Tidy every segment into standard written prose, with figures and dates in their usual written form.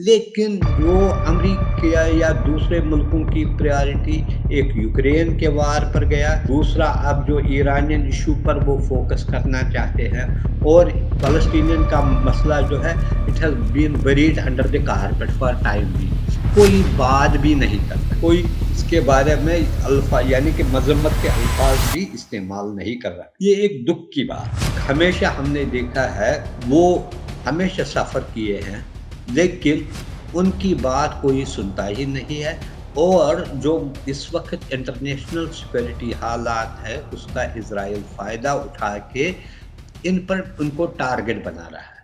लेकिन जो अमेरिका या दूसरे मुल्कों की प्रायोरिटी एक यूक्रेन के वार पर गया, दूसरा अब जो ईरानियन इश्यू पर वो फ़ोकस करना चाहते हैं और पैलेस्टीनियन का मसला जो है it has been buried under the carpet for time being. कोई बात भी नहीं करता, कोई इसके बारे में यानी कि मज़म्मत के अल्फ़ाज़ भी इस्तेमाल नहीं कर रहा। ये एक दुःख की बात है। हमेशा हमने देखा है, वो हमेशा सफ़र किए हैं, लेकिन उनकी बात कोई सुनता ही नहीं है और जो इस वक़्त इंटरनेशनल सिक्योरिटी हालात है, उसका इज़राइल फ़ायदा उठा के इन पर उनको टारगेट बना रहा है।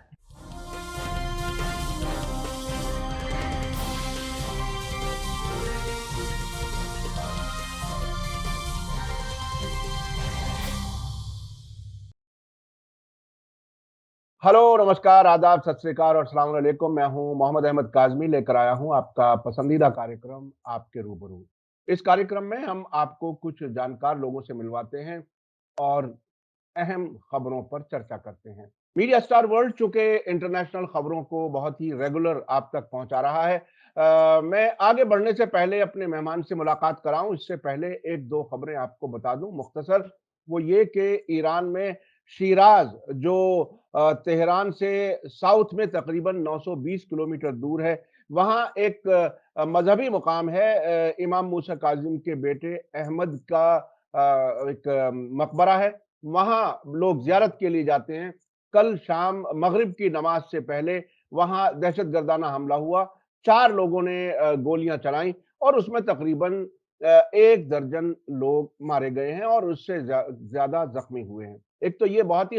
हेलो, नमस्कार, आदाब, सत श्री अकाल और अस्सलाम वालेकुम। मैं हूं मोहम्मद अहमद काज़मी लेकर आया हूं आपका पसंदीदा कार्यक्रम आपके रूबरू। इस कार्यक्रम में हम आपको कुछ जानकार लोगों से मिलवाते हैं और अहम खबरों पर चर्चा करते हैं। मीडिया स्टार वर्ल्ड चूँकि इंटरनेशनल खबरों को बहुत ही रेगुलर आप तक पहुँचा रहा है। मैं आगे बढ़ने से पहले अपने मेहमान से मुलाकात कराऊँ, इससे पहले 1-2 खबरें आपको बता दूँ मुख्तसर। वो ये कि ईरान में शिराज़ जो तेहरान से साउथ में तकरीबन 920 किलोमीटर दूर है, वहाँ एक मज़हबी मुकाम है। इमाम मूसा काज़िम के बेटे अहमद का एक मकबरा है। वहाँ लोग ज़ियारत के लिए जाते हैं। कल शाम मग़रिब की नमाज़ से पहले वहाँ दहशतगर्दाना हमला हुआ। 4 लोगों ने गोलियाँ चलाईं और उसमें तकरीबन 1 दर्जन लोग मारे गए हैं और उससे ज़्यादा ज़ख्मी हुए हैं। एक तो ये बहुत ही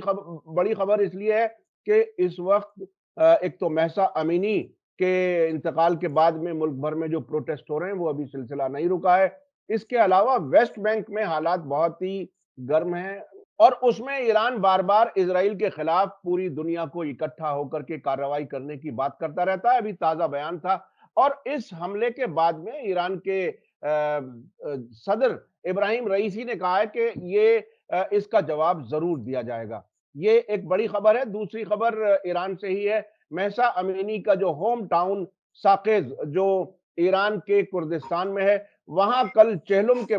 बड़ी खबर इसलिए है कि इस वक़्त एक तो महसा अमीनी के इंतकाल के बाद में मुल्क भर में जो प्रोटेस्ट हो रहे हैं, वो अभी सिलसिला नहीं रुका है। इसके अलावा वेस्ट बैंक में हालात बहुत ही गर्म हैं और उसमें ईरान बार-बार इज़राइल के खिलाफ पूरी दुनिया को इकट्ठा होकर के कार्रवाई करने की बात करता रहता है। अभी ताज़ा बयान था और इस हमले के बाद में ईरान के सदर इब्राहिम रईसी ने कहा है कि ये इसका जवाब ज़रूर दिया जाएगा। ये एक बड़ी खबर है। दूसरी खबर ईरान से ही है। महसा अमीनी का जो होम टाउन साक़ेज़ जो ईरान के कुर्दिस्तान में है, वहाँ कल चेहलुम के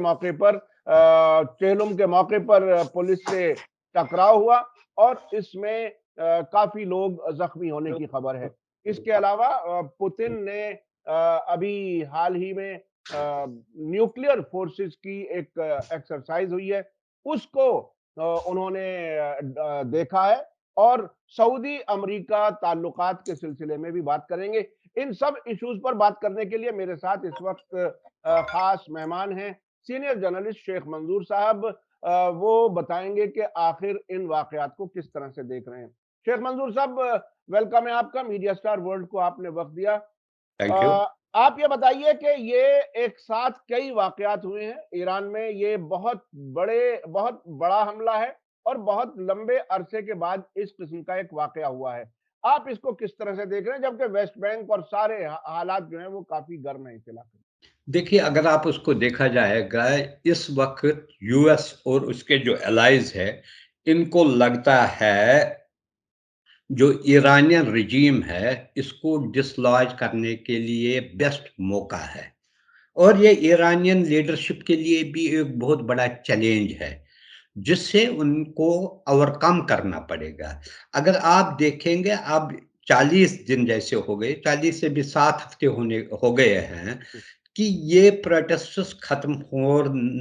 मौके पर पुलिस से टकराव हुआ और इसमें काफ़ी लोग ज़ख्मी होने की खबर है। इसके अलावा पुतिन ने अभी हाल ही में न्यूक्लियर फोर्सेस की एक एक्सरसाइज़ हुई है, उसको उन्होंने देखा है और सऊदी अमेरिका ताल्लुकात के सिलसिले में भी बात करेंगे। इन सब इश्यूज़ पर बात करने के लिए मेरे साथ इस वक़्त ख़ास मेहमान हैं, सीनियर जर्नलिस्ट शेख मंजूर साहब। वो बताएँगे कि आखिर इन वाक़यात को किस तरह से देख रहे हैं। शेख मंजूर साहब, वेलकम है आपका, मीडिया स्टार वर्ल्ड को आपने वक़्त दिया। Thank you. अ, आप ये बताइए कि ये एक साथ कई वाक़यात हुए हैं ईरान में, ये बहुत बड़ा हमला है और बहुत लंबे अरसे के बाद इस किस्म का एक वाक़या हुआ है। आप इसको किस तरह से देख रहे हैं? जबकि वेस्ट बैंक और सारे हालात जो हैं वो काफ़ी गर्म हैं इस इलाके में। देखिए, अगर आप उसको देखा जाएगा, इस वक़्त यूएस और उसके जो एलाइज़ हैं, इनको लगता है जो ईरानियन रिजीम है, इसको डिसलॉज करने के लिए बेस्ट मौका है और ये ईरानियन लीडरशिप के लिए भी एक बहुत बड़ा चैलेंज है, जिससे उनको ओवरकम करना पड़ेगा। अगर आप देखेंगे, अब 40 दिन जैसे हो गए, 40 से भी 7 हफ्ते होने हो गए हैं कि ये प्रोटेस्ट्स खत्म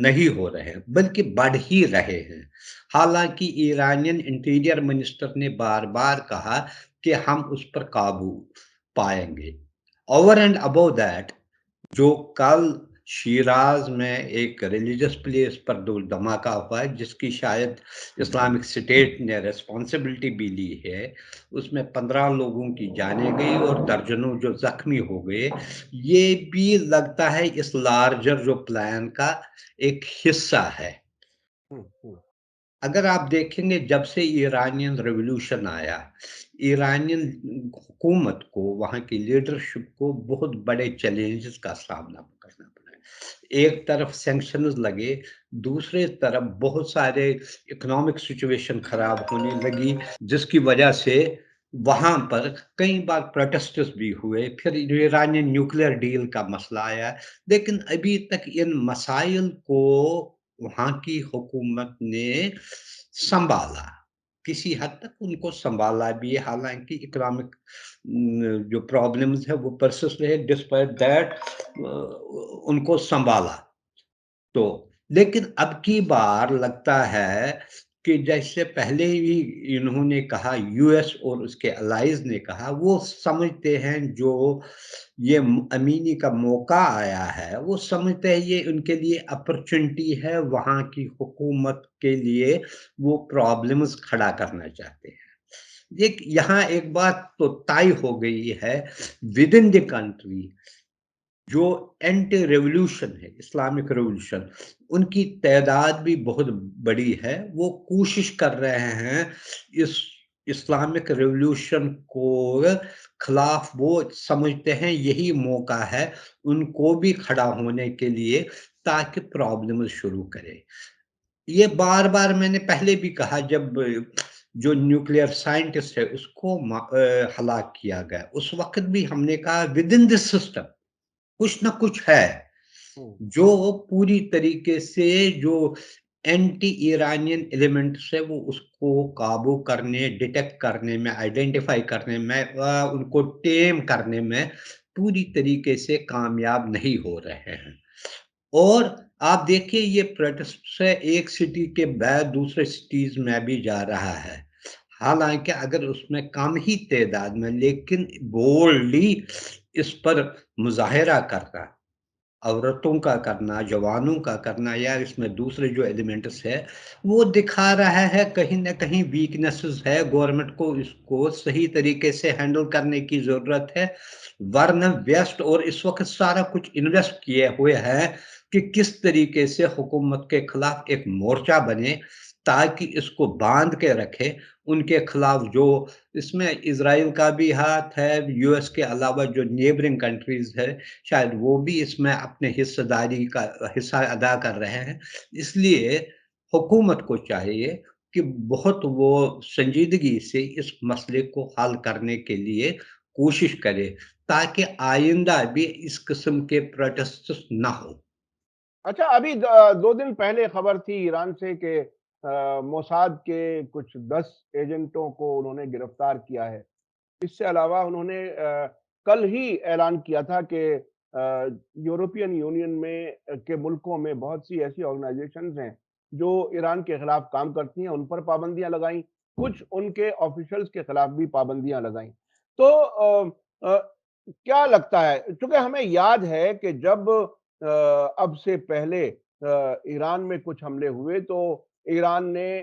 नहीं हो रहे हैं, बल्कि बढ़ ही रहे हैं। हालाँकि ईरानियन इंटीरियर मिनिस्टर ने बार-बार कहा कि हम उस पर काबू पाएँगे। ओवर एंड अबव दैट, जो कल शिराज़ में एक रिलीजियस प्लेस पर दो धमाका हुआ है, जिसकी शायद इस्लामिक स्टेट ने रिस्पॉन्सिबिलिटी भी ली है। उसमें 15 लोगों की जानें गई और दर्जनों जो ज़ख्मी हो गए। ये भी लगता है इस लार्जर जो प्लान का एक हिस्सा है। हुँ, हुँ। अगर आप देखेंगे, जब से ईरानियन रिवॉल्यूशन आया, ईरानियन हुकूमत को, वहाँ की लीडरशिप को बहुत बड़े चैलेंजेस का सामना करना पड़ा है। एक तरफ सैंक्शंस लगे, दूसरे तरफ बहुत सारे इकोनॉमिक सिचुएशन खराब होने लगी, जिसकी वजह से वहाँ पर कई बार प्रोटेस्ट्स भी हुए, फिर ईरानियन न्यूक्लियर डील का मसला आया, लेकिन अभी तक इन मसाइल को वहाँ की हुकूमत ने सँभाला। किसी हद तक उनको सँभाला भी है, हालाँकि इकोनॉमिक जो प्रॉब्लम्स है वो पर्सिस्ट रहे, डिस्पाइट दैट उनको सँभाला। तो लेकिन अब की बार लगता है कि जैसे पहले भी इन्होंने कहा, यूएस और उसके एलाइज़ ने कहा, वो समझते हैं जो ये अमीनी का मौका आया है, वो समझते हैं ये उनके लिए अपॉर्च्युनिटी है, वहाँ की हुकूमत के लिए वो प्रॉब्लम्स खड़ा करना चाहते हैं। यहाँ एक बात तो तय हो गई है विद इन द कंट्री, जो एंटी रेवोल्यूशन है, इस्लामिक रेवोल्यूशन, उनकी तादाद भी बहुत बड़ी है। वो कोशिश कर रहे हैं इस इस्लामिक रेवोल्यूशन को खिलाफ, वो समझते हैं यही मौका है उनको भी खड़ा होने के लिए, ताकि प्रॉब्लम शुरू करें। ये बार-बार मैंने पहले भी कहा, जब जो न्यूक्लियर साइंटिस्ट है उसको हलाक किया गया, उस वक़्त भी हमने कहा विद इन दिस सिस्टम कुछ ना कुछ है, हुँ। जो पूरी तरीके से जो एंटी ईरानियन एलिमेंट्स है, वो उसको काबू करने, डिटेक्ट करने में, आइडेंटिफ़ाई करने में, उनको टेम करने में पूरी तरीके से कामयाब नहीं हो रहे हैं। और आप देखिए ये प्रोटेस्ट है, एक सिटी के बाद दूसरे सिटीज़ में भी जा रहा है। हालाँकि अगर उसमें कम ही तादाद में, लेकिन बोल्डली इस पर मुज़ाहिरा करना, औरतों का करना, जवानों का करना, या इसमें दूसरे जो एलिमेंट्स है, वो दिखा रहा है कहीं न कहीं वीकनेसेस है, गवर्नमेंट को इसको सही तरीके से हैंडल करने की ज़रूरत है। वरना वेस्ट और इस वक़्त सारा कुछ इन्वेस्ट किए हुए हैं कि किस तरीके से हुकूमत के खिलाफ एक मोर्चा बने, ताकि इसको बाँध के रखे, उनके खिलाफ जो इसमें इज़राइल का भी हाथ है, यूएस के अलावा जो नेबरिंग कंट्रीज़ है, शायद वो भी इसमें अपने हिस्सेदारी का हिस्सा अदा कर रहे हैं। इसलिए हुकूमत को चाहिए कि बहुत वो संजीदगी से इस मसले को हल करने के लिए कोशिश करे, ताकि आइंदा भी इस किस्म के प्रोटेस्ट्स ना हो। अच्छा, अभी 2 दिन पहले खबर थी ईरान से कि मोसाद के कुछ 10 एजेंटों को उन्होंने गिरफ्तार किया है। इससे अलावा उन्होंने कल ही ऐलान किया था कि यूरोपियन यूनियन में के मुल्कों में बहुत सी ऐसी ऑर्गेनाइजेशंस हैं, जो ईरान के खिलाफ काम करती हैं, उन पर पाबंदियाँ लगाईं, कुछ उनके ऑफिशियल्स के खिलाफ भी पाबंदियाँ लगाईं। तो क्या लगता है, चूँकि हमें याद है कि जब अब से पहले ईरान में कुछ हमले हुए, तो ईरान ने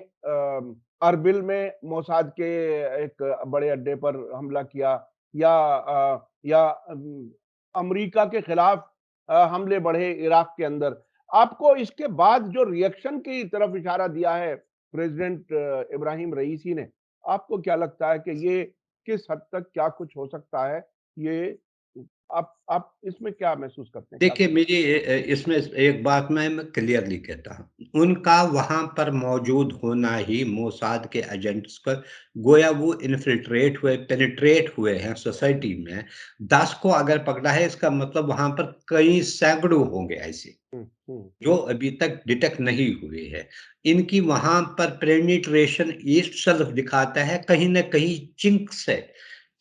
अर्बिल में मोसाद के एक बड़े अड्डे पर हमला किया, या अमेरिका के खिलाफ हमले बढ़े इराक के अंदर। आपको इसके बाद जो रिएक्शन की तरफ इशारा दिया है प्रेसिडेंट इब्राहिम रईसी ने, आपको क्या लगता है कि ये किस हद तक क्या कुछ हो सकता है? ये आप इसमें क्या महसूस करते हैं? क्या देखिए, लगता है? मेरी इसमें एक बात मैं क्लियरली कहता हूँ। उनका वहाँ पर मौजूद होना ही मोसाद के एजेंट्स पर, गोया वो इन्फिल्ट्रेट हुए, पेनिट्रेट हुए हैं सोसाइटी में। 10 को अगर पकड़ा है, इसका मतलब वहाँ पर कई सैकड़ों होंगे ऐसे, हुँ, हुँ, जो हुँ, अभी तक डिटेक्ट नहीं हुए हैं। इनकी वहाँ पर पेनिट्रेशन ईस्ट सेल्फ दिखाता है, कहीं न कहीं चिंक्स है हुँ,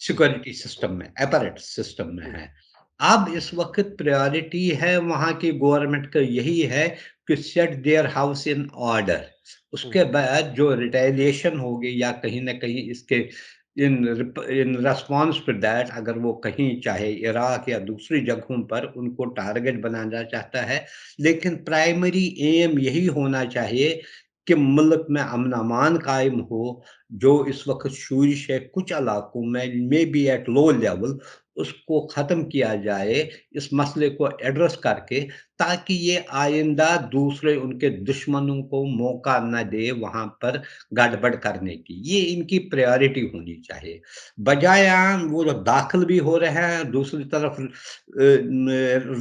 सिक्योरिटी सिस्टम में, apparatus सिस्टम में हुँ, है। अब इस वक़्त प्रायोरिटी है वहाँ की गवर्नमेंट का, यही है कि set their house in order. हुँ, उसके बाद जो रिटेलिएशन होगी, या कहीं न कहीं इसके इन रिस्पॉन्स टू दैट, अगर वो कहीं चाहे इराक या दूसरी जगहों पर उनको टारगेट बनाना चाहता है, लेकिन प्राइमरी एम यही होना चाहिए कि मुल्क में अमन-अमान कायम हो। जो इस वक़्त शूरिश है कुछ इलाकों में, may be at low level, उसको ख़त्म किया जाए, इस मसले को एड्रेस करके, ताकि ये आइंदा दूसरे उनके दुश्मनों को मौका ना दे वहाँ पर गड़बड़ करने की। ये इनकी प्रायोरिटी होनी चाहिए। बजाय वो लोग दाखिल भी हो रहे हैं, दूसरी तरफ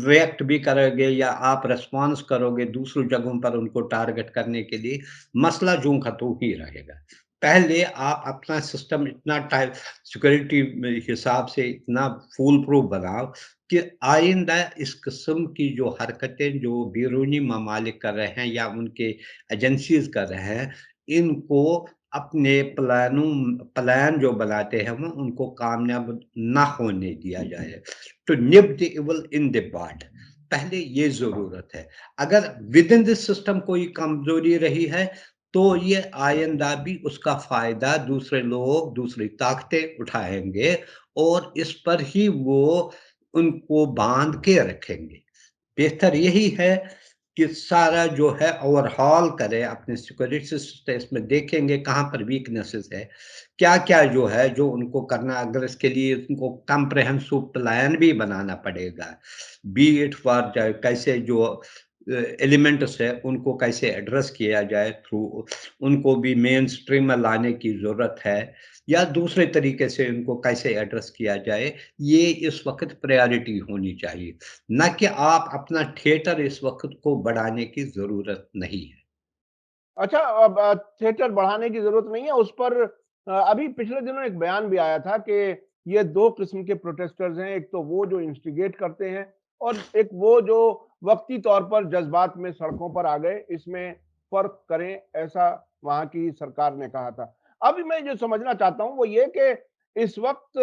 रिएक्ट भी करोगे, या आप रिस्पॉन्स करोगे दूसरी जगहों पर उनको टारगेट करने के लिए, मसला जूँ का त्यों ही रहेगा। पहले आप अपना सिस्टम इतना टाइट सिक्योरिटी में हिसाब से इतना फूल प्रूफ बनाओ कि आइंदा इस किस्म की जो हरकतें जो बैरूनी ममालिक कर रहे हैं या उनके एजेंसीज़ कर रहे हैं, इनको अपने प्लान जो बनाते हैं वो उनको कामयाब ना होने दिया जाए। तो nip the evil in the bud, पहले ये ज़रूरत है। अगर विदिन दिस सिस्टम कोई कमज़ोरी रही है, तो ये आइंदा भी उसका फ़ायदा दूसरे लोग, दूसरी ताकतें उठाएँगे और इस पर ही वो उनको बाँध के रखेंगे। बेहतर यही है कि सारा जो है ओवरहॉल करें अपने सिक्योरिटी सिस्टम, इसमें देखेंगे कहाँ पर वीकनेसेस है, क्या-क्या जो है जो उनको करना, अगर इसके लिए उनको कॉम्प्रिहेंसिव प्लान भी बनाना पड़ेगा। बी इट फॉर कैसे जो एलिमेंट्स है उनको कैसे एड्रेस किया जाए थ्रू, उनको भी मेन स्ट्रीम में लाने की ज़रूरत है या दूसरे तरीके से उनको कैसे एड्रेस किया जाए, ये इस वक़्त प्रायोरिटी होनी चाहिए। ना कि आप अपना थिएटर इस वक़्त को बढ़ाने की ज़रूरत नहीं है। अच्छा, अब थिएटर बढ़ाने की ज़रूरत नहीं है, उस पर अभी पिछले दिनों एक बयान भी आया था कि ये 2 किस्म के प्रोटेस्टर्स हैं, एक तो वो जो इंस्टिगेट करते हैं और एक वो जो वक़्ती तौर पर जज़्बात में सड़कों पर आ गए, इसमें फ़र्क करें, ऐसा वहाँ की सरकार ने कहा था। अभी मैं जो समझना चाहता हूँ वो ये कि इस वक़्त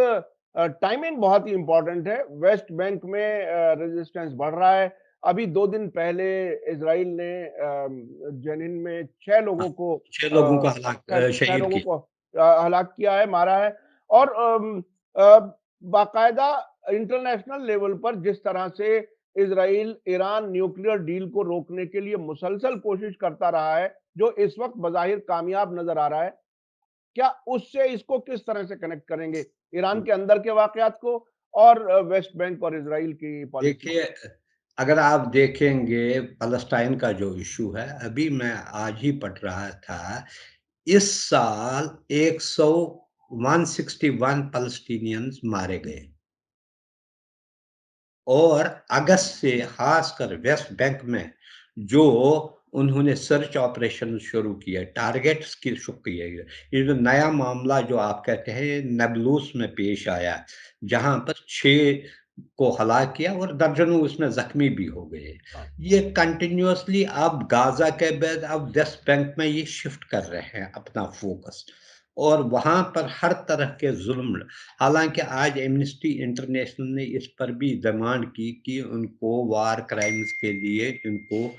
टाइमिंग बहुत ही इम्पोर्टेंट है, वेस्ट बैंक में रेज़िस्टेंस बढ़ रहा है। अभी 2 दिन पहले इज़राइल ने जेनिन में 6 हाँ, लोगों को 6 लोगों को 6 शहीद लोगों किया। को हलाक किया है, मारा है और अ, बाकायदा इंटरनेशनल लेवल पर जिस तरह से इज़राइल ईरान न्यूक्लियर डील को रोकने के लिए मुसलसल कोशिश करता रहा है, जो इस वक़्त बज़ाहिर कामयाब नज़र आ रहा है, क्या उससे इसको किस तरह से कनेक्ट करेंगे? ईरान के अंदर के वाक़यात को और वेस्ट बैंक और इज़राइल की पॉलिसी देखिए, को? अगर आप देखेंगे पैलेस्टाइन का जो इश्यू है, अभी मैं आज ही पढ़ रहा था, इस साल 161 पैलेस्टीनियंस मारे गए और अगस्त से खासकर वेस्ट बैंक में जो उन्होंने सर्च ऑपरेशन शुरू किए, टारगेट्स की शुरू किए गए। ये जो नया मामला जो आप कहते हैं नाब्लूस में पेश आया, जहाँ पर 6 को हलाक किया और दर्जनों उसमें ज़ख्मी भी हो गए। हाँ। ये कंटिन्यूअसली अब गाज़ा के बाद अब वेस्ट बैंक में ये शिफ्ट कर रहे हैं अपना फ़ोकस और वहाँ पर हर तरह के ज़ुल्म, हालाँकि आज एम्नेस्टी इंटरनेशनल ने इस पर भी डिमांड की कि उनको वार क्राइम्स के लिए इनको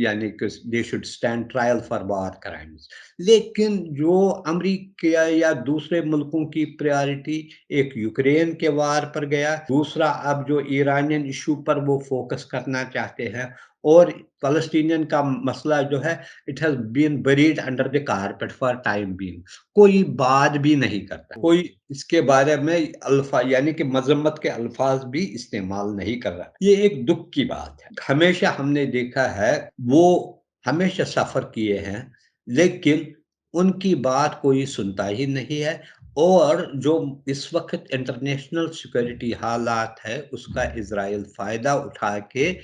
यानी कि they should stand trial for war crimes. लेकिन जो अमेरिका या दूसरे मुल्कों की प्रायोरिटी, एक यूक्रेन के वार पर गया, दूसरा अब जो ईरानियन इश्यू पर वो फोकस करना चाहते हैं और पैलेस्टीनियन का मसला जो है, it has been buried under the carpet for time being. कोई बात भी नहीं करता, हुँ, कोई इसके बारे में अल्फ़ा यानी कि मज़म्मत के अल्फ़ाज़ भी इस्तेमाल नहीं कर रहा। ये एक दुःख की बात है। हमेशा हमने देखा है, वो हमेशा सफ़र किए हैं, लेकिन उनकी बात कोई सुनता ही नहीं है और जो इस वक़्त इंटरनेशनल सिक्योरिटी हालात है, उसका इज़राइल फ़ायदा उठा के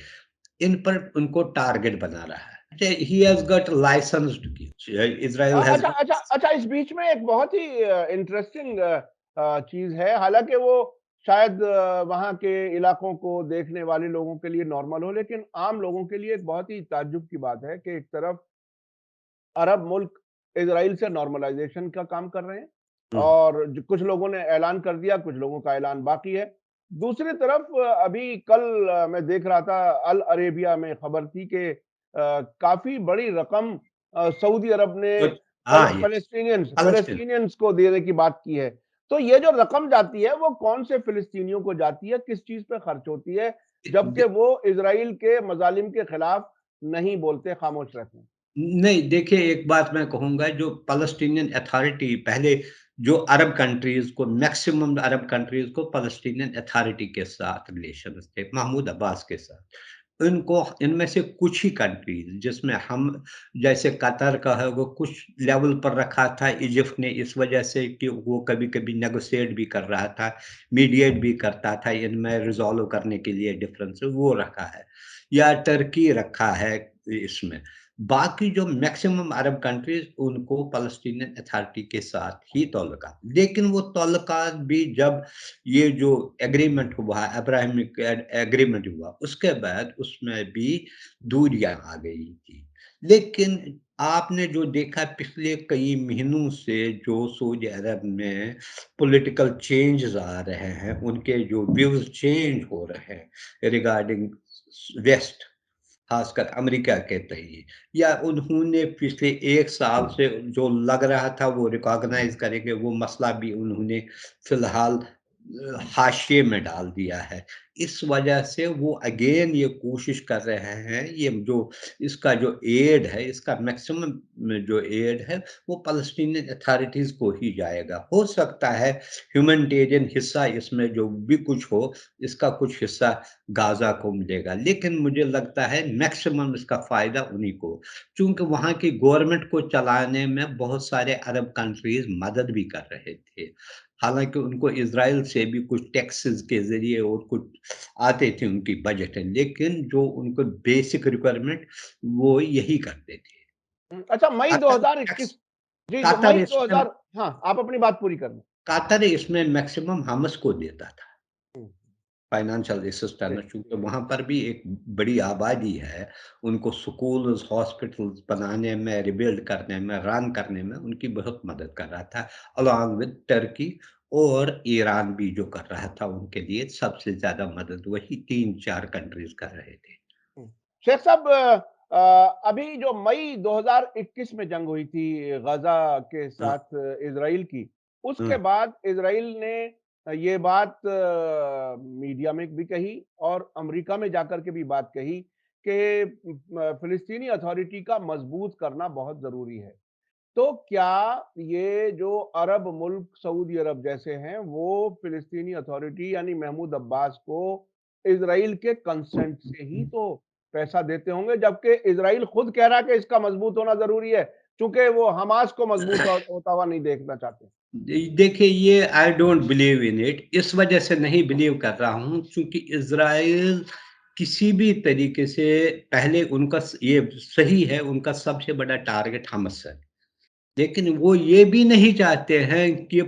इन पर उनको टारगेट बना रहा है। He has got licensed Israel has अच्छा, अच्छा, अच्छा, इस बीच में एक बहुत ही इंटरेस्टिंग चीज़ है, हालाँकि वो शायद वहाँ के इलाकों को देखने वाले लोगों के लिए नॉर्मल हो, लेकिन आम लोगों के लिए एक बहुत ही ताज्जुब की बात है कि एक तरफ अरब मुल्क इज़राइल से नॉर्मलाइज़ेशन का काम कर रहे हैं हुँ, और ज कुछ लोगों ने ऐलान कर दिया, कुछ लोगों का ऐलान बाकी है। दूसरी तरफ अभी कल मैं देख रहा था अल अरेबिया में खबर थी कि काफ़ी बड़ी रकम सऊदी अरब ने तो हाँ, यस, पैलेस्टीन फ़लस्तीनियंस को देने की बात की है। तो ये जो रकम जाती है, वो कौन से फ़िलिस्तीनियों को जाती है, किस चीज़ पे खर्च होती है, जबकि दे वो इज़राइल के मज़ालिम के खिलाफ नहीं बोलते, खामोश रहते हैं? नहीं, देखिए एक बात मैं कहूँगा, जो पैलेस्टीनियन अथॉरिटी पहले जो अरब कंट्रीज़ को, मैक्सिमम अरब कंट्रीज़ को पैलेस्टीनियन अथॉरिटी के साथ रिलेशंस थे, महमूद अब्बास के साथ। इनको इनमें से कुछ ही कंट्रीज़ जिसमें हम जैसे कतर का है, वो कुछ लेवल पर रखा था इजिप्ट ने इस वजह से कि वो कभी-कभी नेगोशिएट भी कर रहा था, मीडिएट भी करता था इनमें रिज़ॉल्व करने के लिए डिफरेंसेस, वो रखा है। या टर्की रखा है इसमें। बाकी जो मैक्सिमम अरब कंट्रीज़ उनको पैलेस्टीनियन अथॉरिटी के साथ ही ताल्लुकात, लेकिन वो ताल्लुकात भी जब ये जो एग्रीमेंट हुआ, अब्राहमिक एग्रीमेंट हुआ, उसके बाद उसमें भी दूरियाँ आ गई थी। लेकिन आपने जो देखा पिछले कई महीनों से जो सऊदी अरब में पॉलिटिकल चेंजेज़ आ रहे हैं, उनके जो व्यूज़ चेंज हो रहे हैं रिगार्डिंग वेस्ट, खासकर अमेरिका के तय, या उन्होंने पिछले 1 साल से जो लग रहा था वो रिकॉग्नाइज़ करेंगे, वो मसला भी उन्होंने फ़िलहाल हाशिए में डाल दिया है। इस वजह से वो अगेन ये कोशिश कर रहे हैं, ये जो इसका जो एड है, इसका मैक्सिमम जो एड है, वो पैलेस्टीनियन अथॉरिटीज़ को ही जाएगा। हो सकता है ह्यूमैनिटेरियन हिस्सा इसमें जो भी कुछ हो, इसका कुछ हिस्सा गाज़ा को मिलेगा, लेकिन मुझे लगता है मैक्सिमम इसका फ़ायदा उन्हीं को, चूँकि वहाँ की गवर्नमेंट को चलाने में बहुत सारे अरब कंट्रीज़ मदद भी कर रहे थे। हालाँकि उनको इज़राइल से भी कुछ टैक्सेस के ज़रिए और कुछ आते थे उनकी बजट में, लेकिन जो उनको बेसिक रिक्वायरमेंट वो यही करते थे। अच्छा, मई कतर टैक्स 2021। जी, जी, कतर मई इसमें 2000। हाँ, आप अपनी बात पूरी कर लें। कतर इसमें मैक्सिमम हमास को देता था। हुँ, फाइनेंशियल जी, असिस्टेंस, जी। क्योंकि वहाँ पर भी एक बड़ी आबादी है, उनको स्कूल्स, हॉस्पिटल्स बनाने में, रिबिल्ड करने में, रन करने में उनकी बहुत मदद कर रहा था, अलॉन्ग विद टर्की, और ईरान भी जो कर रहा था उनके लिए सबसे ज़्यादा मदद वही 3-4 कंट्रीज़ कर रहे थे। हुँ। शेख साहब, अभी जो मई 2021 में जंग हुई थी गाज़ा के हाँ, साथ इज़राइल की, हाँ। उसके बाद इज़राइल ने ये बात मीडिया में भी कही और अमेरिका में जाकर के भी बात कही कि फ़िलिस्तीनी अथॉरिटी का मज़बूत करना बहुत ज़रूरी है। तो क्या ये जो अरब मुल्क सऊदी अरब जैसे हैं, वो फ़िलिस्तीनी अथॉरिटी यानी महमूद अब्बास को इज़राइल के कंसेंट से ही तो पैसा देते होंगे, जबकि इज़राइल खुद कह रहा है कि इसका मजबूत होना ज़रूरी है, चूँकि वो हमास को मजबूत होता हुआ नहीं देखना चाहते। देखिए, ये I don't believe in it, इस वजह से नहीं बिलीव कर रहा हूँ क्योंकि इज़राइल किसी भी तरीके से, पहले उनका ये सही है, उनका सबसे बड़ा टारगेट हमास है। लेकिन वो ये भी नहीं चाहते हैं कि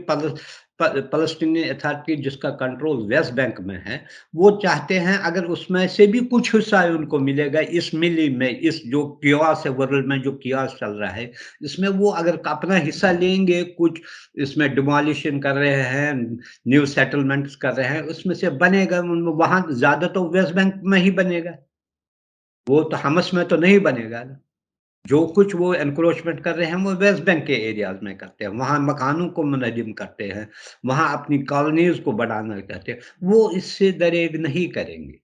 पैलेस्टीनियन अथॉरिटी जिसका कंट्रोल वेस्ट बैंक में है, वो चाहते हैं अगर उसमें से भी कुछ हिस्सा उनको मिलेगा इस मिली में, इस जो कियोस्क है वर्ल्ड में, जो कियोस्क चल रहा है, इसमें वो अगर अपना हिस्सा लेंगे, कुछ इसमें डिमोलिशन कर रहे हैं, न्यू सेटलमेंट्स कर रहे हैं, उसमें से बनेगा वहाँ ज़्यादा तो वेस्ट बैंक में ही बनेगा, वो तो हमास में तो नहीं बनेगा ना। जो कुछ वो एनक्रोचमेंट कर रहे हैं, वो वेस्ट बैंक के एरियाज़ में करते हैं। वहाँ मकानों को मुनहदम करते हैं, वहाँ अपनी कॉलोनीज़ को बढ़ाना चाहते हैं। वो इससे दरेग नहीं करेंगे।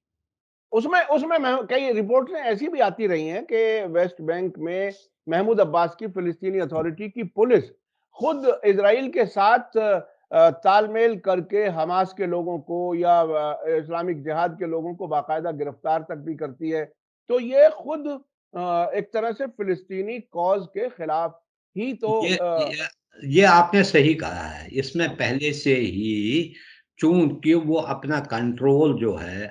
उसमें उसमें मैं कई रिपोर्टें ऐसी भी आती रही हैं कि वेस्ट बैंक में महमूद अब्बास की फ़िलिस्तीनी अथॉरिटी की पुलिस खुद इज़राइल के साथ तालमेल करके हमास के लोगों को या इस्लामिक जिहाद के लोगों को बाकायदा गिरफ्तार तक भी करती है। तो ये खुद एक तरह से फ़िलिस्तीनी कॉज़ के खिलाफ ही तो ये ये ये आपने सही कहा है। इसमें पहले से ही चूँकि वो अपना कंट्रोल जो है,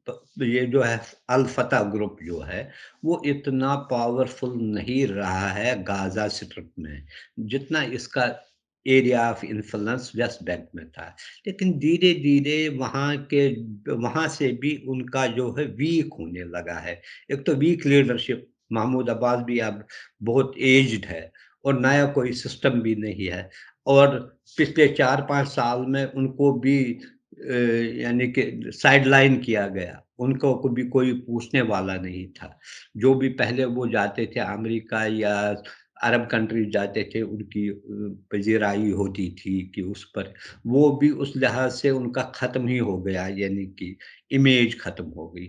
तो ये जो है अल-फतह ग्रुप जो है, वो इतना पावरफुल नहीं रहा है गाज़ा स्ट्रिप में, जितना इसका area of influence West Bank में था। लेकिन धीरे-धीरे वहाँ से भी उनका जो है वीक होने लगा है। एक तो वीक लीडरशिप, महमूद अब्बास भी अब बहुत एज्ड है। और नया कोई सिस्टम भी नहीं है, और पिछले 4-5 साल में उनको भी यानी कि साइडलाइन किया गया। उनको को भी कोई पूछने वाला नहीं था। जो भी पहले वो जाते थे अमेरिका या अरब कंट्रीज़ जाते थे, उनकी पज़ीराई होती थी कि उस पर, वो भी उस लिहाज़ से उनका ख़त्म ही हो गया, यानी कि इमेज ख़त्म हो गई।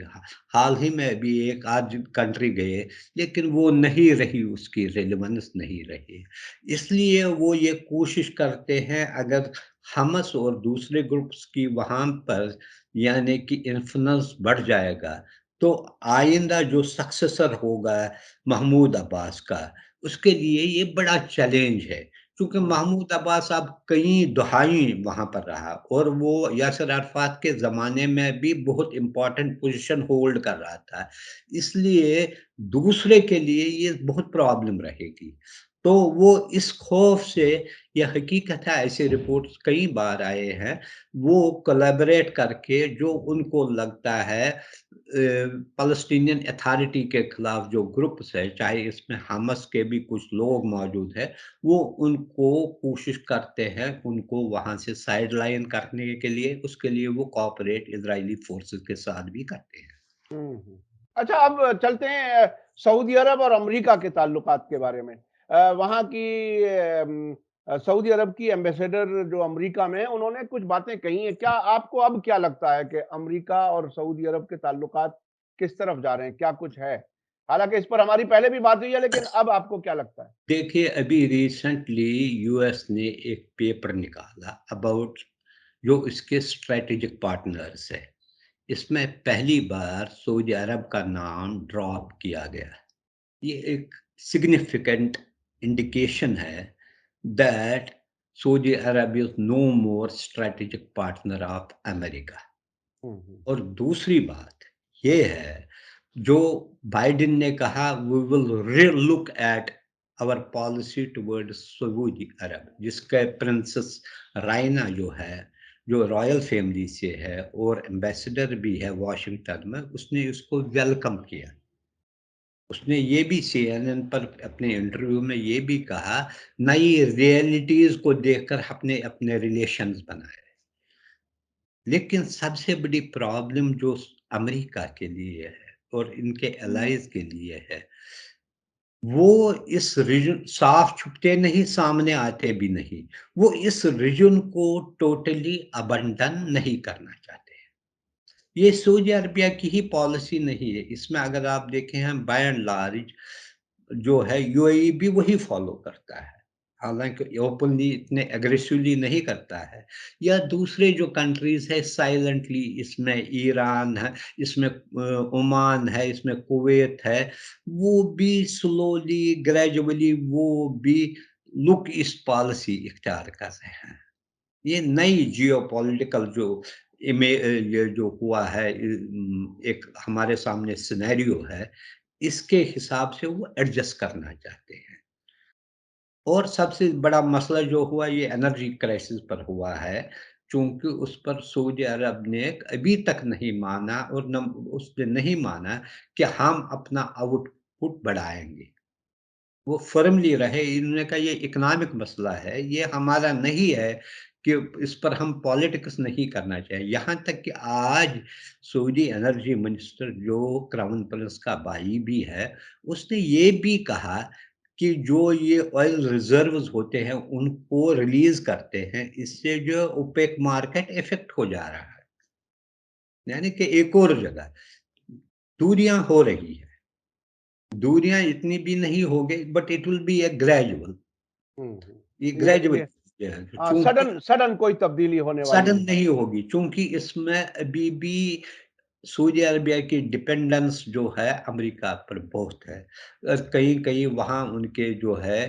हाल ही में अभी एक आध कंट्री गए, लेकिन वो नहीं रही, उसकी रेलेवेंस नहीं रही। इसलिए वो ये कोशिश करते हैं अगर हमास और दूसरे ग्रुप्स की वहाँ पर यानी कि इन्फ्लुएंस बढ़ जाएगा, तो आइंदा जो सक्सेसर होगा महमूद अब्बास का, उसके लिए ये बड़ा चैलेंज है। चूँकि हुँ, महमूद अब्बास अब कई दहाई वहाँ पर रहा और वो यासिर अरफ़ात के ज़माने में भी बहुत इम्पोर्टेंट पोज़ीशन होल्ड कर रहा था। इसलिए दूसरे के लिए ये बहुत प्रॉब्लम रहेगी। तो वो इस खौफ़ से ये हकीकत है ऐसे रिपोर्ट्स कई बार आए हैं, वो कोलैबोरेट करके जो उनको लगता है पैलेस्टीनियन अथॉरिटी के खिलाफ जो ग्रुप्स है, चाहे इसमें हमास के भी कुछ लोग मौजूद हैं, वो उनको कोशिश करते हैं, उनको वहाँ से साइडलाइन करने के लिए, उसके लिए वो कोऑपरेट इज़राइली फ़ोर्सेस के साथ भी करते हैं। हुँ, हुँ। अच्छा, अब चलते हैं सऊदी अरब और अमेरिका के ताल्लुकात के बारे में। वहाँ की सऊदी अरब की एम्बेसडर जो अमेरिका में है, उन्होंने कुछ बातें कही हैं। क्या आपको अब क्या लगता है कि अमेरिका और सऊदी अरब के ताल्लुकात किस तरफ जा रहे हैं? क्या कुछ है? हालाँकि इस पर हमारी पहले भी बात हुई है, लेकिन अब आपको क्या लगता है? देखिए, अभी रिसेंटली यूएस ने एक पेपर निकाला अबाउट जो इसके स्ट्रैटेजिक पार्टनर्स हैं। इसमें पहली बार सऊदी अरब का नाम ड्रॉप किया गया। ये एक सिग्निफिकेंट इंडिकेशन है that Saudi Arabia is no more strategic partner of America. हुँ, हुँ। और दूसरी बात ये है, जो बाइडेन ने कहा we will relook at our policy towards Saudi Arabia, जिसका प्रिंसेस रायना जो है, जो रॉयल फैमिली से है और एम्बेसडर भी है वाशिंगटन में, उसने इसको वेलकम किया। उसने ये भी सीएनएन पर अपने इंटरव्यू में ये भी कहा, नई रियलिटीज़ को देखकर अपने अपने रिलेशंस बनाए। लेकिन सबसे बड़ी प्रॉब्लम जो अमेरिका के लिए है और इनके एलाइज़ के लिए है, वो इस रीजन साफ छुपते नहीं, सामने आते भी नहीं। वो इस रीजन को टोटली अबंडन नहीं करना चाहते हैं। ये सऊदी अरबिया की ही पॉलिसी नहीं है। इसमें अगर आप देखें हैं बाय एंड लार्ज जो है यूएई भी वही फ़ॉलो करता है। हालाँकि ओपनली इतने एग्रेसिवली नहीं करता है या दूसरे जो कंट्रीज़ है साइलेंटली इसमें ईरान है, इसमें ओमान है, इसमें कुवैत है, वो भी स्लोली ग्रेजुअली वो भी लुक ईस्ट पॉलिसी इख्तियार कर रहे हैं। ये नई जियोपॉलिटिकल जो ये जो हुआ है एक हमारे सामने सिनेरियो है, इसके हिसाब से वो एडजस्ट करना चाहते हैं। और सबसे बड़ा मसला जो हुआ ये एनर्जी क्राइसिस पर हुआ है, चूँकि उस पर सऊदी अरब ने अभी तक नहीं माना और न उसने नहीं माना कि हम अपना आउटपुट बढ़ाएँगे। वो फ़र्मली रहे, इन्होंने कहा ये इकोनॉमिक मसला है, ये हमारा नहीं है कि इस पर हम पॉलिटिक्स नहीं करना चाहिए। यहाँ तक कि आज सऊदी एनर्जी मिनिस्टर जो क्राउन प्रिंस का भाई भी है, उसने ये भी कहा कि जो ये ऑयल रिज़र्व्स होते हैं, उनको रिलीज़ करते हैं, इससे जो ओपेक मार्केट इफ़ेक्ट हो जा रहा है। यानी कि एक और जगह दूरियाँ हो रही हैं। दूरियाँ इतनी भी नहीं हो गई but it will be a gradual. हुँ, हुँ। ये ये ग्रेजुअल चीज़ें हैं, हाँ, चूँकि सडन सडन कोई तब्दीली होने वाली सडन नहीं। नहीं होगी, चूँकि इसमें अभी भी सऊदी अरबिया की डिपेंडेंस जो है अमेरिका पर बहुत है। कहीं-कहीं वहाँ उनके जो है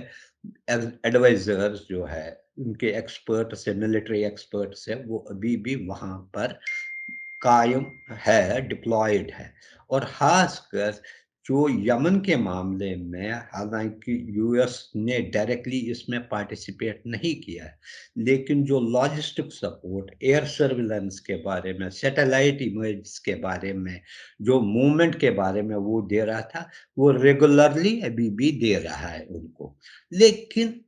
एडवाइज़र्स जो है, उनके एक्सपर्ट्स हैं, मिलिट्री एक्सपर्ट्स हैं, वो अभी भी वहाँ पर कायम है, डिप्लॉयड है और ख़ासकर जो यमन के मामले में हालाँकि यूएस ने डायरेक्टली इसमें पार्टिसिपेट नहीं किया है, लेकिन जो लॉजिस्टिक सपोर्ट, एयर सर्विलेंस के बारे में, सैटेलाइट इमेजेस के बारे में, जो मूवमेंट के बारे में वो दे रहा था, वो रेगुलरली अभी भी दे रहा है उनको। लेकिन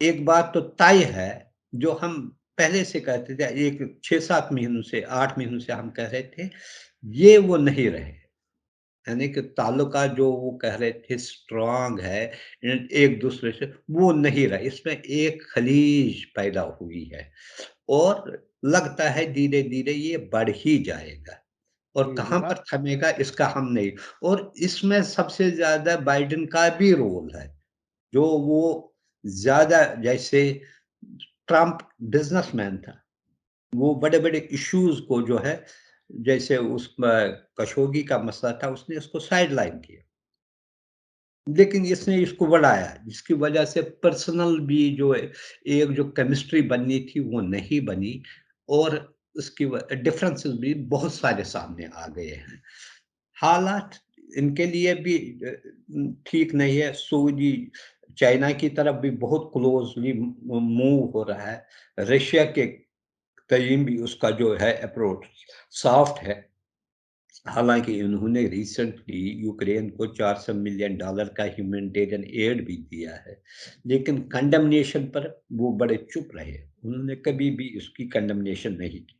एक बात तो तय है, जो हम पहले से कहते थे, एक 6-7 महीनों से, 8 महीनों से हम कह रहे थे, ये वो नहीं रहे। यानी कि ताल्लुकात जो वो कह रहे थे स्ट्रॉन्ग है एक-दूसरे से, वो नहीं रहा। इसमें एक खलीज पैदा हुई है और लगता है धीरे-धीरे ये बढ़ ही जाएगा और जी, जी। कहाँ पर थमेगा इसका हम नहीं और इसमें सबसे ज़्यादा बाइडेन का भी रोल है। जो वो ज़्यादा जैसे ट्रम्प बिज़नेसमैन था, वो बड़े-बड़े इश्यूज़ को जो है, जैसे उसमें खशोगी का मसला था, उसने उसको साइडलाइन किया। लेकिन इसने इसको बढ़ाया, जिसकी वजह से पर्सनल भी जो है, एक जो केमिस्ट्री बननी थी वो नहीं बनी और उसकी डिफरेंसेस भी बहुत सारे सामने आ गए हैं। हालात इनके लिए भी ठीक नहीं है। सऊदी चाइना की तरफ भी बहुत क्लोजली मूव हो रहा है। रशिया के करीब भी उसका जो है अप्रोच सॉफ्ट है। हालाँकि उन्होंने रिसेंटली यूक्रेन को $400 मिलियन का ह्यूमैनिटेरियन एड भी दिया है, लेकिन कंडेमनेशन पर वो बड़े चुप रहे। उन्होंने कभी भी इसकी कंडेमनेशन नहीं की।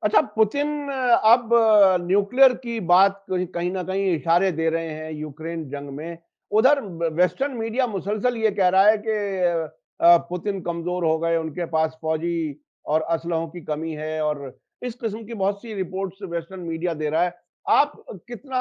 अच्छा, पुतिन अब न्यूक्लियर की बात कहीं कहीं न कहीं इशारे दे रहे हैं यूक्रेन जंग में। उधर वेस्टर्न मीडिया मुसलसल ये कह रहा है कि पुतिन कमज़ोर हो गए, उनके पास फ़ौजी और असलहों की कमी है और इस किस्म की बहुत सी रिपोर्ट्स वेस्टर्न मीडिया दे रहा है। आप कितना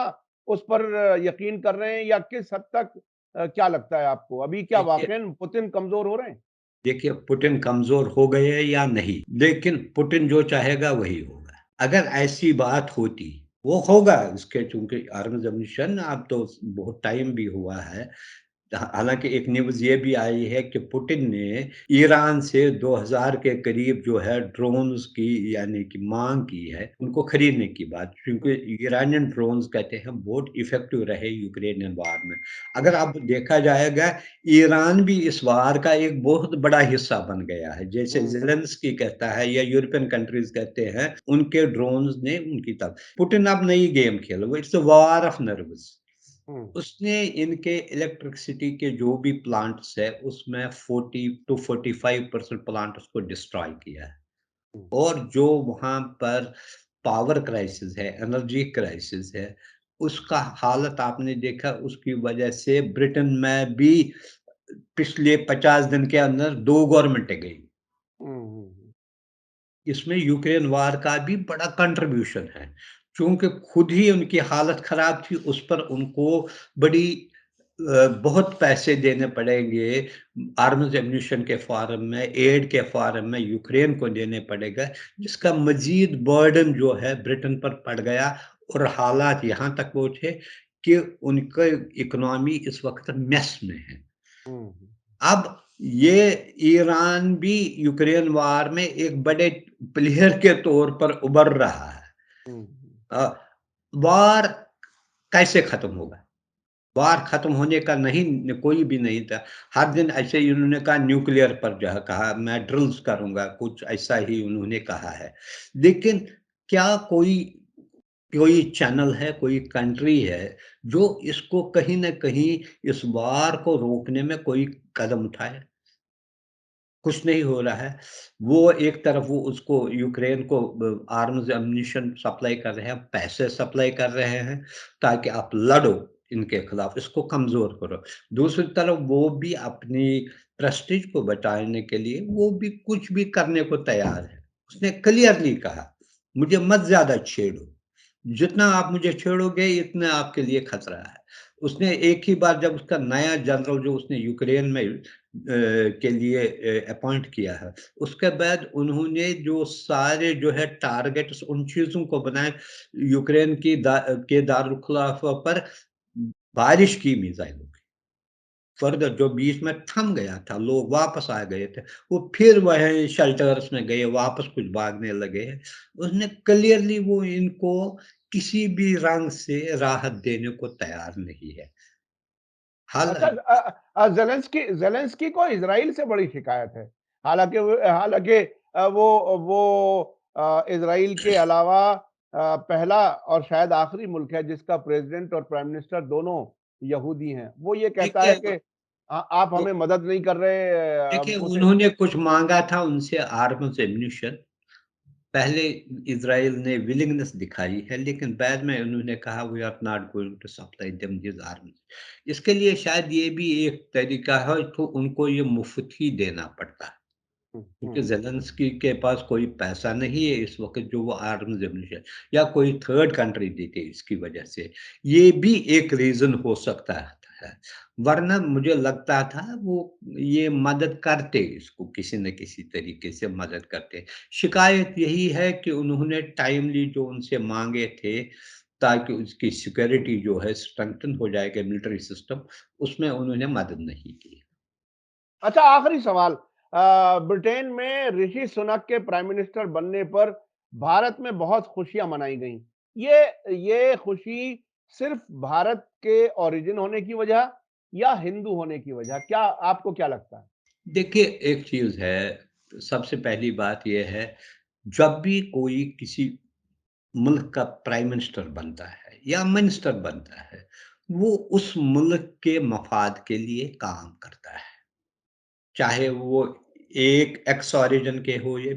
उस पर यकीन कर रहे हैं या किस हद तक क्या लगता है आपको? अभी क्या देखिए वाक़ईन पुतिन कमज़ोर हो रहे हैं? देखिए, पुतिन कमज़ोर हो गए हैं या नहीं, लेकिन पुतिन जो चाहेगा वही होगा। अगर ऐसी बात होती, वो होगा उसके चूँकि आर्म्स एम्यूनिशन अब तो बहुत टाइम भी हुआ है। हालाँकि एक न्यूज़ ये भी आई है कि पुतिन ने ईरान से 2000 के करीब जो है ड्रोन्स की यानी कि माँग की है, उनको खरीदने की बात क्योंकि ईरानियन ड्रोन्स कहते हैं बहुत इफ़ेक्टिव रहे यूक्रेनियन वार में। अगर अब देखा जाएगा ईरान भी इस वार का एक बहुत बड़ा हिस्सा बन गया है। जैसे हुँ, ज़ेलेंस्की कहता है या यूरोपियन कंट्रीज़ कहते हैं, उनके ड्रोन्स ने उनकी पुतिन अब नई गेम खेला, वो it's a war of nerves. हुँ, उसने इनके इलेक्ट्रिसिटी के जो भी प्लांट्स है, उसमें 40 टू 45% प्लांट्स को डिस्ट्रॉय किया है। हुँ। और जो वहाँ पर पावर क्राइसिस है, एनर्जी क्राइसिस है, उसका हालत आपने देखा उसकी वजह से ब्रिटेन में भी पिछले 50 दिन के अंदर 2 गवर्नमेंटें गई। हुँ, हुँ, हुँ। इसमें यूक्रेन वार का भी बड़ा कंट्रीब्यूशन है। चूँकि खुद ही उनकी हालत ख़राब थी, उस पर उनको बड़ी बहुत पैसे देने पड़ेंगे आर्म्स एम्यूनिशन के फ़ॉर्म में, एड के फ़ॉर्म में यूक्रेन को देने पड़ेगा, जिसका मज़ीद बर्डन जो है ब्रिटेन पर पड़ गया और हालात यहाँ तक पहुँचे कि उनका इकोनॉमी इस वक़्त मेस में है। हुँ, हुँ, अब ये ईरान भी यूक्रेन वार में एक बड़े प्लेयर के तौर पर उभर रहा है। हुँ, हुँ। अ, वार कैसे खत्म होगा? वार खत्म होने का नहीं कोई भी नहीं था। हर दिन ऐसे ही उन्होंने कहा न्यूक्लियर पर जो है कहा मैं ड्रिल्स करूँगा, कुछ ऐसा ही उन्होंने कहा है। लेकिन क्या कोई कोई चैनल है, कोई कंट्री है, जो इसको कहीं न कहीं इस वार को रोकने में कोई कदम उठाए? कुछ नहीं हो रहा है। वो एक तरफ वो उसको यूक्रेन को आर्म्स एम्यूनिशन सप्लाई कर रहे हैं, पैसे सप्लाई कर रहे हैं, ताकि आप लड़ो इनके खिलाफ, इसको कमज़ोर करो। दूसरी तरफ वो भी अपनी प्रेस्टीज को बचाने के लिए वो भी कुछ भी करने को तैयार है। उसने क्लियरली कहा, मुझे मत ज़्यादा छेड़ो, जितना आप मुझे छेड़ोगे इतना आपके लिए खतरा है। उसने एक ही बार जब उसका नया जनरल जो उसने यूक्रेन में के लिए अपॉइंट किया है। उसके बाद उन्होंने जो सारे जो है टारगेट्स उन चीज़ों को बनाए यूक्रेन की के दारुल-खुलाफा पर बारिश की मिसाइलों की। फर्दर जो बीच में थम गया था, लोग वापस आ गए थे, वो फिर वही शेल्टर्स में गए, वापस कुछ भागने लगे हैं। उसने क्लियरली वो इनको किसी भी रंग से राहत देने को तैयार नहीं है। अच्छा, हालाँकि ज़ेलेंस्की ज़ेलेंस्की को इज़राइल से बड़ी शिकायत है। हालाँकि वो इज़राइल के अलावा पहला और शायद आखिरी मुल्क है जिसका प्रेज़िडेंट और प्राइम मिनिस्टर दोनों यहूदी हैं। वो ये कहता है देखिए कि आप हमें मदद नहीं कर रहे, देखिए, उसे उन्होंने कुछ माँगा था उनसे आर्म्स एम्यूनिशन। पहले इज़राइल ने विलिंगनेस दिखाई है, लेकिन बाद में उन्होंने कहा we are not going to supply them this arms. इसके लिए शायद ये भी एक तरीका है तो उनको ये मुफ़्त ही देना पड़ता है। हुँ, हुँ, क्योंकि ज़ेलेंस्की के पास कोई पैसा नहीं है इस वक़्त जो वो आर्म्स एम्यूनिशन या कोई थर्ड कंट्री देती है इसकी वजह से। ये भी एक रीज़न हो सकता है। वरना मुझे लगता था वो ये मदद करते इसको किसी न किसी तरीके से मदद करते। शिकायत यही है कि उन्होंने टाइमली जो उनसे माँगे थे ताकि उसकी सिक्योरिटी जो है स्ट्रेंथन हो जाएगा मिलिट्री सिस्टम, उसमें उन्होंने मदद नहीं की। अच्छा, आखिरी सवाल। ब्रिटेन में ऋषि सुनक के प्राइम मिनिस्टर बनने पर भारत में बहुत खुशियां मनाई गईं। ये खुशी सिर्फ भारत के ओरिजिन होने की वजह या हिंदू होने की वजह? क्या आपको क्या लगता है? देखिए, एक चीज़ है, सबसे पहली बात ये है, जब भी कोई किसी मुल्क का प्राइम मिनिस्टर बनता है या मिनिस्टर बनता है, वो उस मुल्क के मफ़ाद के लिए काम करता है। चाहे वो एक एक्स ऑरिजिन के हो या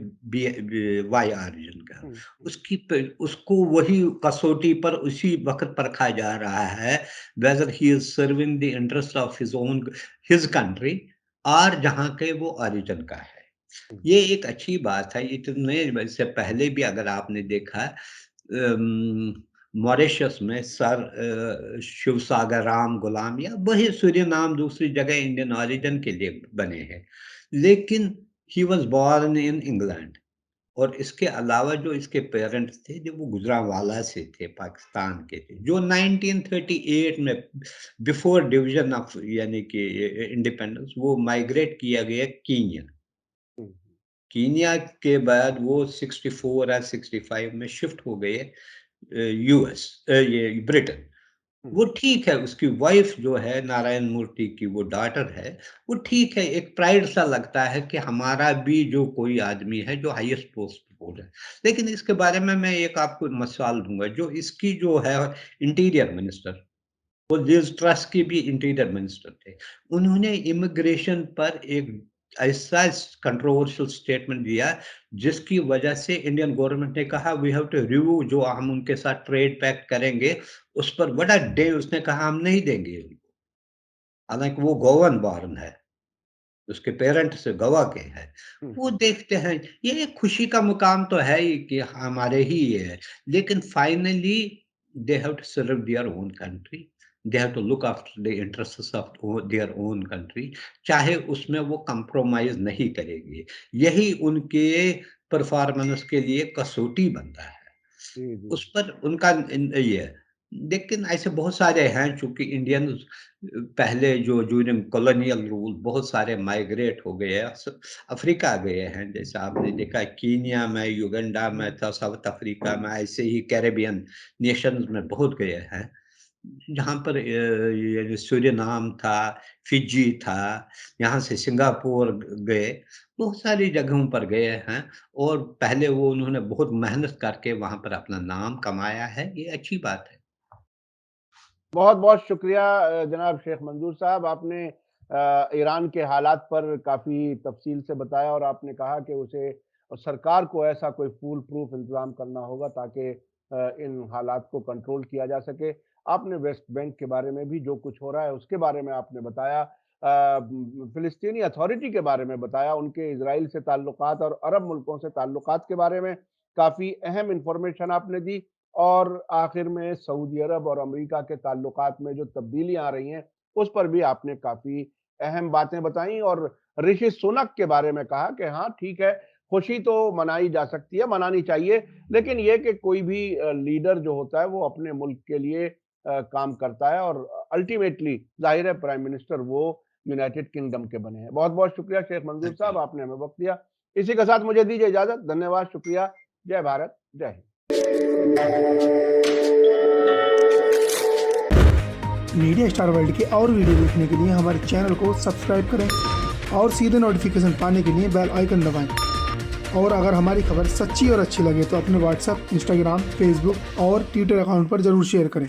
वाई ऑरिजिन का हो। हुँ, हुँ, उसको वही कसौटी पर उसी वक़्त परखा जा रहा है, weather he is serving the interest of his country और जहाँ के वो ऑरिजिन का है। हुँ, ये एक अच्छी बात है, इतने इससे पहले भी अगर आपने देखा मॉरिशस में शिवसागर राम गुलाम या वही सूरीनाम दूसरी जगह इंडियन ऑरिजिन के लिए बने हैं। लेकिन he was born in England और इसके अलावा जो इसके पेरेंट्स थे, जो वो गुजरांवाला से थे, पाकिस्तान के थे, जो 1938 में बिफोर डिवीज़न ऑफ यानी कि इंडिपेंडेंस वो माइग्रेट किया गया कीनिया। हुँ, कीनिया के बाद वो 64 या 65 में शिफ्ट हो गए यूएस ये ब्रिटेन। हुँ, वो ठीक है, उसकी वाइफ़ जो है नारायण मूर्ति की वो डॉटर है, वो ठीक है, एक प्राइड सा लगता है कि हमारा भी जो कोई आदमी है जो हाईएस्ट पोस्ट पे हो रहा है। लेकिन इसके बारे में मैं एक आपको मिसाल दूँगा, जो इसकी जो है इंटीरियर मिनिस्टर, वो लिज़ ट्रस के भी इंटीरियर मिनिस्टर थे। उन्होंने इमिग्रेशन पर एक ऐसा कंट्रोवर्शियल स्टेटमेंट दिया, जिसकी वजह से इंडियन गवर्नमेंट ने कहा वी हैव टू रिव्यू जो हम उनके साथ ट्रेड पैक्ट करेंगे, उस पर व्हाट अ डे उसने कहा हम नहीं देंगे उनको। हालाँकि वो गोवन बॉर्न है, उसके पेरेंट्स गोवा के हैं। हुँ, वो हुँ, देखते हैं, ये एक खुशी का मुकाम तो है ही कि हमारे ही ये है, लेकिन finally they have to serve their own country, they have to look after the interests of their own country, चाहे उसमें वो कंप्रोमाइज़ नहीं करेंगे। यही उनके परफॉर्मेंस के लिए कसौटी बनता है। जी, जी। उस पर उनका ये है। लेकिन ऐसे बहुत सारे हैं चूँकि इंडियंस पहले जो ड्यूरिंग कॉलोनियल रूल बहुत सारे माइग्रेट हो गए हैं, अफ्रीका गए हैं। जैसे आपने देखा कीनिया में, युगांडा में था, साउथ अफ्रीका में, ऐसे ही कैरेबियन नेशंस में बहुत गए हैं। जहाँ पर ये जो सूरीनाम था, फिजी था, यहाँ से सिंगापुर गए, बहुत सारी जगहों पर गए हैं और पहले वो उन्होंने बहुत मेहनत करके वहाँ पर अपना नाम कमाया है, ये अच्छी बात है। बहुत-बहुत शुक्रिया जनाब शेख मंजूर साहब। आपने ईरान के हालात पर काफ़ी तफ़सील से बताया और आपने कहा कि उसे सरकार को ऐसा कोई फूल प्रूफ इंतज़ाम करना होगा ताकि इन हालात को कंट्रोल किया जा सके। आपने वेस्ट बैंक के बारे में भी जो कुछ हो रहा है उसके बारे में आपने बताया। फ़िलिस्तीनी अथॉरिटी के बारे में बताया, उनके इज़राइल से ताल्लुकात और अरब मुल्कों से ताल्लुकात के बारे में काफ़ी अहम इन्फॉर्मेशन आपने दी। और आखिर में सऊदी अरब और अमेरिका के ताल्लुकात में जो तब्दीलियाँ आ रही हैं, उस पर भी आपने काफ़ी अहम बातें बताई और ऋषि सुनक के बारे में कहा कि हाँ, ठीक है, खुशी तो मनाई जा सकती है, मनानी चाहिए, लेकिन ये कि कोई भी लीडर जो होता है, वो अपने मुल्क के लिए काम करता है और अल्टीमेटली ज़ाहिर है प्राइम मिनिस्टर वो यूनाइटेड किंगडम के बने हैं। बहुत-बहुत शुक्रिया शेख मंजूर साहब, जी। आपने हमें वक़्त दिया। इसी के साथ मुझे दीजिए इजाज़त। धन्यवाद, शुक्रिया। जय भारत, जय हिंद। मीडिया स्टार वर्ल्ड के और वीडियो देखने के लिए हमारे चैनल को सब्सक्राइब करें और सीधे नोटिफिकेशन पाने के लिए बेल आइकन दबाएं। और अगर हमारी खबर सच्ची और अच्छी लगे तो अपने व्हाट्सएप, इंस्टाग्राम, फेसबुक और ट्विटर अकाउंट पर ज़रूर शेयर करें।